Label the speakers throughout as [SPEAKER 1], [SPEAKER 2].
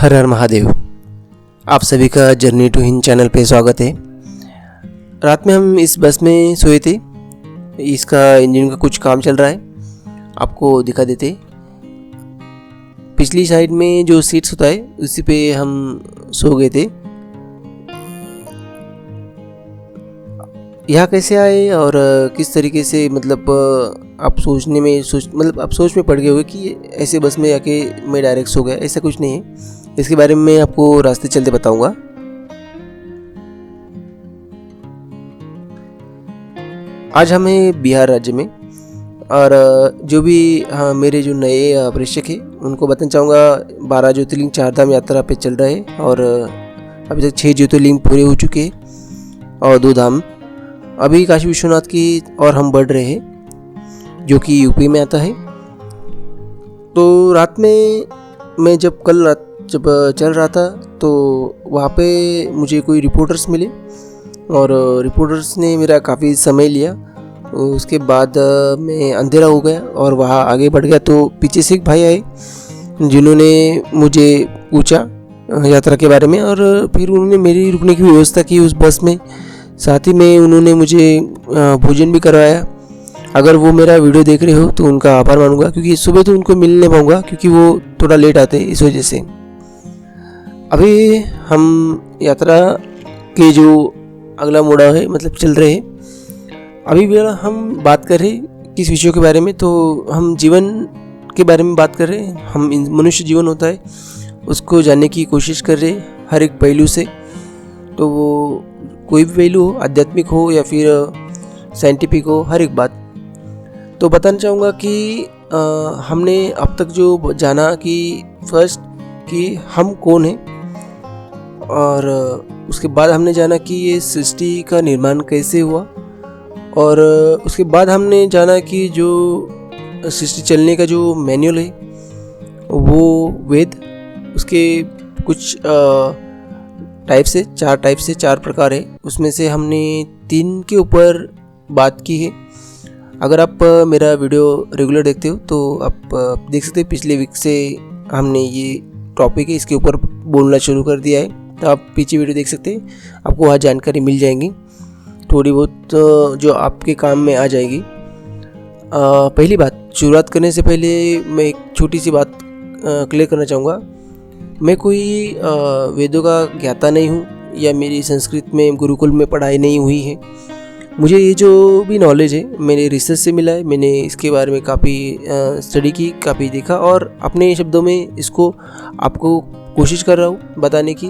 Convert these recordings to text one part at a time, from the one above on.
[SPEAKER 1] हर हर महादेव। आप सभी का जर्नी टू हिंद चैनल पे स्वागत है। रात में हम इस बस में सोए थे। इसका इंजन का कुछ काम चल रहा है, आपको दिखा देते। पिछली साइड में जो सीट्स होता है उसी पे हम सो गए थे। यहाँ कैसे आए और किस तरीके से, मतलब आप सोच में पड़ गए हुए कि ऐसे बस में आके मैं डायरेक्ट सो गया, ऐसा कुछ नहीं है। इसके बारे में मैं आपको रास्ते चलते बताऊंगा। आज हमें बिहार राज्य में, और जो भी मेरे जो नए प्रेक्षक हैं उनको बताना चाहूँगा 12 ज्योतिर्लिंग 4 धाम यात्रा पे चल रहे हैं और अभी तक 6 ज्योतिर्लिंग पूरे हो चुके हैं और 2 धाम अभी काशी विश्वनाथ की और हम बढ़ रहे हैं, जो कि यूपी में आता है। तो रात में मैं जब चल रहा था तो वहाँ पे मुझे कोई रिपोर्टर्स मिले और रिपोर्टर्स ने मेरा काफ़ी समय लिया। उसके बाद मैं अंधेरा हो गया और वहाँ आगे बढ़ गया तो पीछे से एक भाई आए जिन्होंने मुझे पूछा यात्रा के बारे में और फिर उन्होंने मेरी रुकने की व्यवस्था की उस बस में। साथ ही में उन्होंने मुझे भोजन भी करवाया। अगर वो मेरा वीडियो देख रहे हो तो उनका आभार मानूंगा, क्योंकि सुबह तो उनको मिल नहीं पाऊँगा क्योंकि वो थोड़ा लेट आते हैं, इस वजह से। अभी हम यात्रा के जो अगला मोड़ा है, मतलब चल रहे हैं। अभी भी हम बात कर रहे किस विषयों के बारे में, तो हम जीवन के बारे में बात कर रहे हैं। हम मनुष्य जीवन होता है उसको जानने की कोशिश कर रहे हैं हर एक पहलू से। तो वो कोई भी पहलू हो, आध्यात्मिक हो या फिर साइंटिफिक हो, हर एक बात। तो बताना चाहूँगा कि हमने अब तक जो जाना कि फर्स्ट कि हम कौन हैं, और उसके बाद हमने जाना कि ये सृष्टि का निर्माण कैसे हुआ, और उसके बाद हमने जाना कि जो सृष्टि चलने का जो मैनुअल है वो वेद, उसके कुछ चार टाइप से 4 प्रकार है। उसमें से हमने 3 के ऊपर बात की है। अगर आप मेरा वीडियो रेगुलर देखते हो तो आप देख सकते हैं पिछले वीक से हमने ये टॉपिक है इसके ऊपर बोलना शुरू कर दिया है। तो आप पीछे वीडियो देख सकते हैं, आपको वहाँ जानकारी मिल जाएंगी थोड़ी बहुत जो आपके काम में आ जाएगी। पहली बात, शुरुआत करने से पहले मैं एक छोटी सी बात क्लियर करना चाहूँगा। मैं कोई वेदों का ज्ञाता नहीं हूँ या मेरी संस्कृत में गुरुकुल में पढ़ाई नहीं हुई है। मुझे ये जो भी नॉलेज है मैंने रिसर्च से मिला है। मैंने इसके बारे में काफ़ी स्टडी की, काफ़ी देखा और अपने शब्दों में इसको आपको कोशिश कर रहा हूँ बताने की।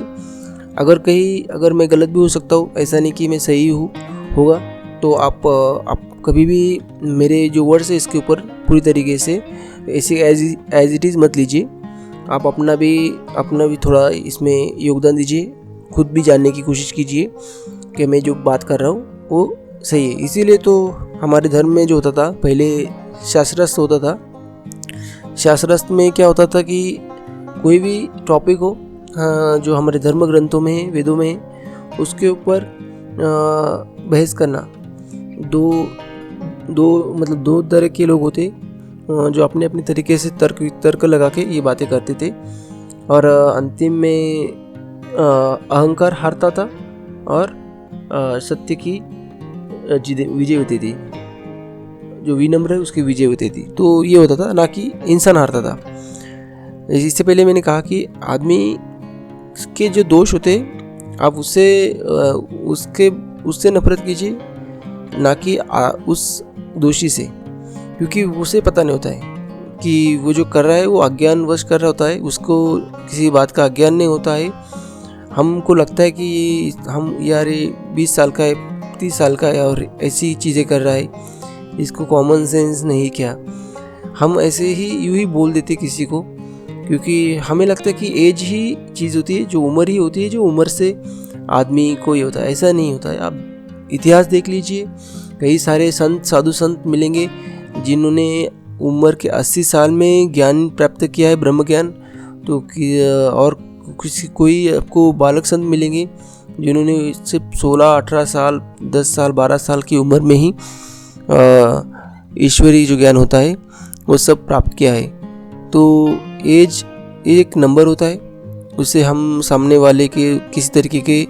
[SPEAKER 1] अगर मैं गलत भी हो सकता हूँ, ऐसा नहीं कि मैं सही होगा। तो आप कभी भी मेरे जो वर्ड्स है इसके ऊपर पूरी तरीके से ऐसे एज इट इज़ मत लीजिए। आप अपना भी थोड़ा इसमें योगदान दीजिए, खुद भी जानने की कोशिश कीजिए कि मैं जो बात कर रहा हूँ वो सही है। इसीलिए तो हमारे धर्म में जो होता था पहले शास्त्रास्त्र होता था। शास्त्रास्त्र में क्या होता था कि कोई भी टॉपिक हो जो हमारे धर्म ग्रंथों में है, वेदों में है, उसके ऊपर बहस करना। दो तरह के लोग होते जो अपने अपने तरीके से तर्क लगा के ये बातें करते थे और अंतिम में अहंकार हारता था और सत्य की विजय होती थी। जो विनम्र है उसकी विजय होती थी। तो ये होता था, ना कि इंसान हारता था। इससे पहले मैंने कहा कि आदमी के जो दोष होते आप उससे नफरत कीजिए, ना कि उस दोषी से, क्योंकि उसे पता नहीं होता है कि वो जो कर रहा है वो अज्ञानवश कर रहा होता है। उसको किसी बात का अज्ञान नहीं होता है। हमको लगता है कि हम यार 20 साल का है, 30 साल का है और ऐसी चीज़ें कर रहा है, इसको कॉमन सेंस नहीं क्या। हम ऐसे ही यूँ ही बोल देते किसी को, क्योंकि हमें लगता है कि एज ही चीज़ होती है, जो उम्र ही होती है, जो उम्र से आदमी को ही होता है। ऐसा नहीं होता है। आप इतिहास देख लीजिए, कई सारे साधु संत मिलेंगे जिन्होंने उम्र के 80 साल में ज्ञान प्राप्त किया है, ब्रह्म ज्ञान। तो और कोई आपको बालक संत मिलेंगे जिन्होंने सिर्फ 16, 18 साल, 10 साल, 12 साल की उम्र में ही ईश्वरीय जो ज्ञान होता है वो सब प्राप्त किया है। तो एज एक नंबर होता है उससे हम सामने वाले के किसी तरीके के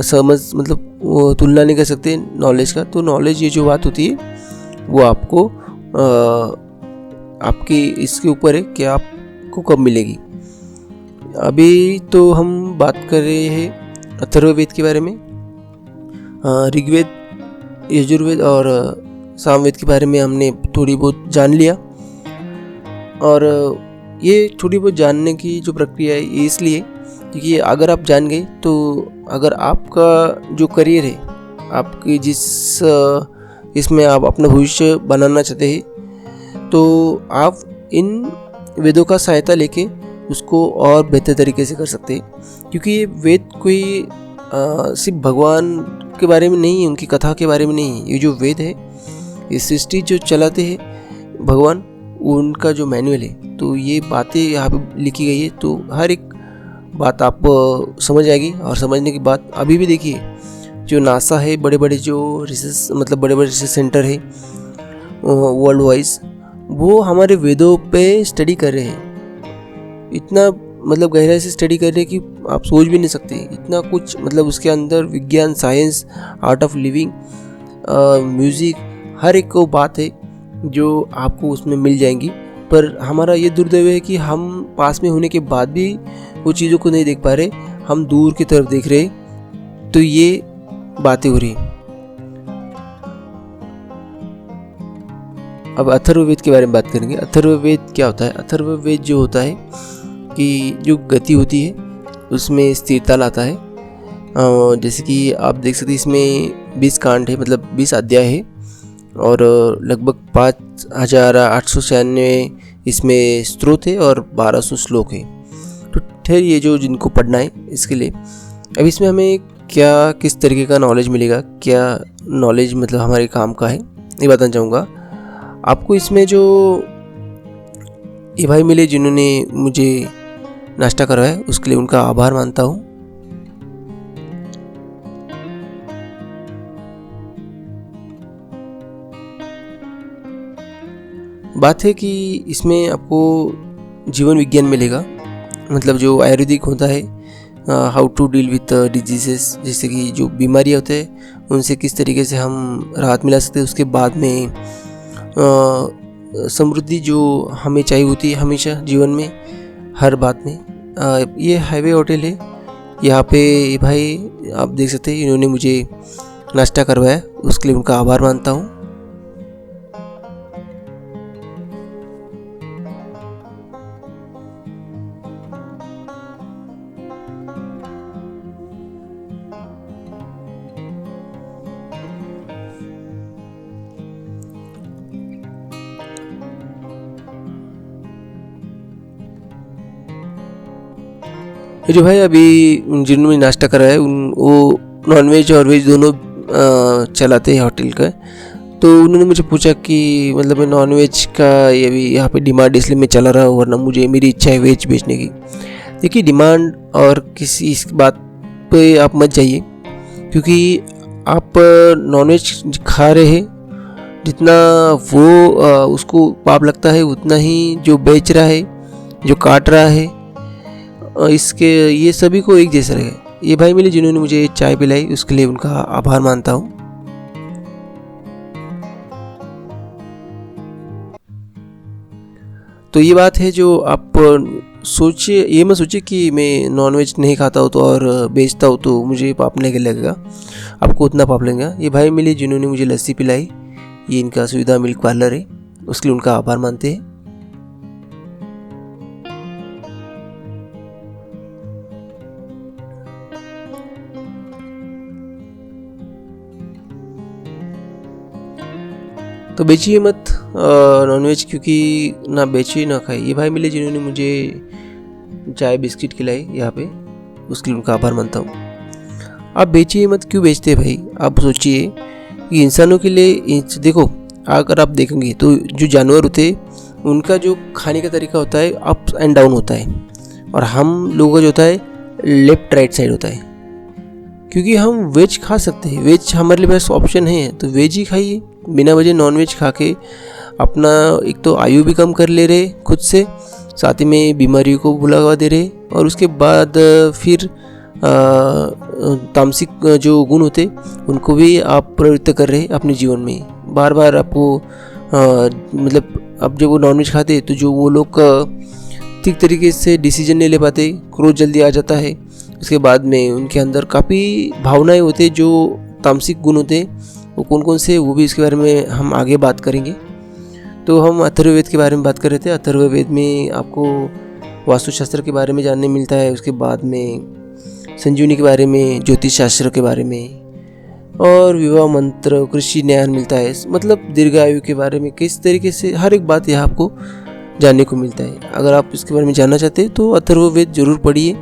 [SPEAKER 1] समझ मतलब वो तुलना नहीं कर सकते नॉलेज का। तो नॉलेज ये जो बात होती है वो आपको आपके इसके ऊपर है कि आपको कब मिलेगी। अभी तो हम बात कर रहे हैं अथर्ववेद के बारे में। ऋग्वेद, यजुर्वेद और सामवेद के बारे में हमने थोड़ी बहुत जान लिया। और ये थोड़ी बहुत जानने की जो प्रक्रिया है ये इसलिए क्योंकि अगर आप जान गए तो अगर आपका जो करियर है, आपकी जिस इसमें आप अपना भविष्य बनाना चाहते हैं, तो आप इन वेदों का सहायता लेके उसको और बेहतर तरीके से कर सकते हैं। क्योंकि ये वेद कोई सिर्फ भगवान के बारे में नहीं है, उनकी कथा के बारे में नहीं है। ये जो वेद है, ये सृष्टि जो चलाते हैं भगवान, उनका जो मैनुअल है। तो ये बातें यहाँ पे लिखी गई है, तो हर एक बात आप समझ आएगी। और समझने की बात अभी भी देखिए, जो नासा है, बड़े बड़े जो रिसर्च मतलब बड़े बड़े रिसर्च सेंटर है वर्ल्ड वाइज, वो हमारे वेदों पे स्टडी कर रहे हैं। इतना मतलब गहराई से स्टडी कर रहे हैं कि आप सोच भी नहीं सकते इतना कुछ। मतलब उसके अंदर विज्ञान, science, art of living, music, हर एक को बात है जो आपको उसमें मिल जाएंगी। पर हमारा ये दुर्दैव है कि हम पास में होने के बाद भी वो चीज़ों को नहीं देख पा रहे, हम दूर की तरफ देख रहे। तो ये बातें हो रही। अब अथर्ववेद के बारे में बात करेंगे। अथर्ववेद क्या होता है? अथर्ववेद जो होता है कि जो गति होती है उसमें स्थिरता लाता है। जैसे कि आप देख सकते हैं इसमें 20 कांड है, मतलब 20 अध्याय है और लगभग 5896 इसमें स्तोत्र है और 1200 श्लोक है। तो ठहर ये जो जिनको पढ़ना है इसके लिए अब इसमें हमें क्या किस तरीके का नॉलेज मिलेगा, क्या नॉलेज मतलब हमारे काम का है, ये बताना चाहूँगा आपको। इसमें जो ये भाई मिले जिन्होंने मुझे नाश्ता करवाया, उसके लिए उनका आभार मानता हूँ। बात है कि इसमें आपको जीवन विज्ञान मिलेगा, मतलब जो आयुर्वेदिक होता है, how to deal with diseases, जैसे कि जो बीमारियाँ होते हैं उनसे किस तरीके से हम राहत मिला सकते हैं। उसके बाद में समृद्धि जो हमें चाहिए होती है हमेशा जीवन में, हर बात में। ये हाईवे होटल है, यहाँ पे ये भाई आप देख सकते हैं इन्होंने मुझे नाश्ता करवाया, उसके लिए उनका आभार मानता हूँ। जो भाई अभी जिन्होंने नाश्ता कराया वो नॉनवेज और वेज दोनों चलाते हैं होटल का। तो उन्होंने मुझे पूछा कि मतलब मैं नॉनवेज का ये भी यहाँ पे डिमांड इसलिए मैं चला रहा हूँ, वरना मुझे मेरी इच्छा है वेज बेचने की। देखिए डिमांड और किसी इस बात पे आप मत जाइए, क्योंकि आप नॉनवेज खा रहे हैं, जितना वो उसको पाप लगता है उतना ही जो बेच रहा है, जो काट रहा है, इसके ये सभी को एक जैसा रहेगा। ये भाई मिले जिन्होंने मुझे चाय पिलाई, उसके लिए उनका आभार मानता हूँ। तो ये बात है जो आप सोचिए, ये मत सोचिए कि मैं नॉनवेज नहीं खाता हूँ तो और बेचता हूँ तो मुझे पाप नहीं लगेगा, आपको उतना पाप लगेगा। ये भाई मिले जिन्होंने मुझे लस्सी पिलाई, ये इनका सुविधा मिल्क पार्लर है, उसके लिए उनका आभार मानते हैं। तो बेचिए मत नॉनवेज, क्योंकि ना बेचिए ना खाइए। ये भाई मिले जिन्होंने मुझे चाय बिस्किट खिलाई यहाँ पे, उसके लिए उनका आभार मानता हूँ। आप बेचिए मत, क्यों बेचते हैं भाई? आप सोचिए कि इंसानों के लिए देखो, अगर आप देखेंगे तो जो जानवर होते हैं उनका जो खाने का तरीका होता है अप एंड डाउन होता है, और हम लोगों का जो होता है लेफ्ट राइट साइड होता है। क्योंकि हम वेज खा सकते हैं, वेज हमारे लिए बेस्ट ऑप्शन है, तो वेज ही खाइए। बिना वजह नॉन वेज खा के अपना एक तो आयु भी कम कर ले रहे खुद से, साथ ही में बीमारियों को बुलावा दे रहे, और उसके बाद फिर तामसिक जो गुण होते उनको भी आप प्रवृत्त कर रहे अपने जीवन में। बार बार आपको मतलब अब जब वो नॉनवेज खाते तो जो वो लोग ठीक तरीके से डिसीजन नहीं ले पाते, क्रोध जल्दी आ जाता है। उसके बाद में उनके अंदर काफ़ी भावनाएं होते जो तामसिक गुण होते, वो कौन कौन से, वो भी इसके बारे में हम आगे बात करेंगे। तो हम अथर्ववेद के बारे में बात कर रहे थे। अथर्ववेद में आपको वास्तुशास्त्र के बारे में जानने मिलता है, उसके बाद में संजीवनी के बारे में, ज्योतिष शास्त्र के बारे में, और विवाह मंत्र, कृषि ज्ञान मिलता है। मतलब दीर्घायु के बारे में किस तरीके से हर एक बात यहाँ आपको जानने को मिलता है। अगर आप इसके बारे में जानना चाहते हैं तो अथर्ववेद जरूर पढ़िए।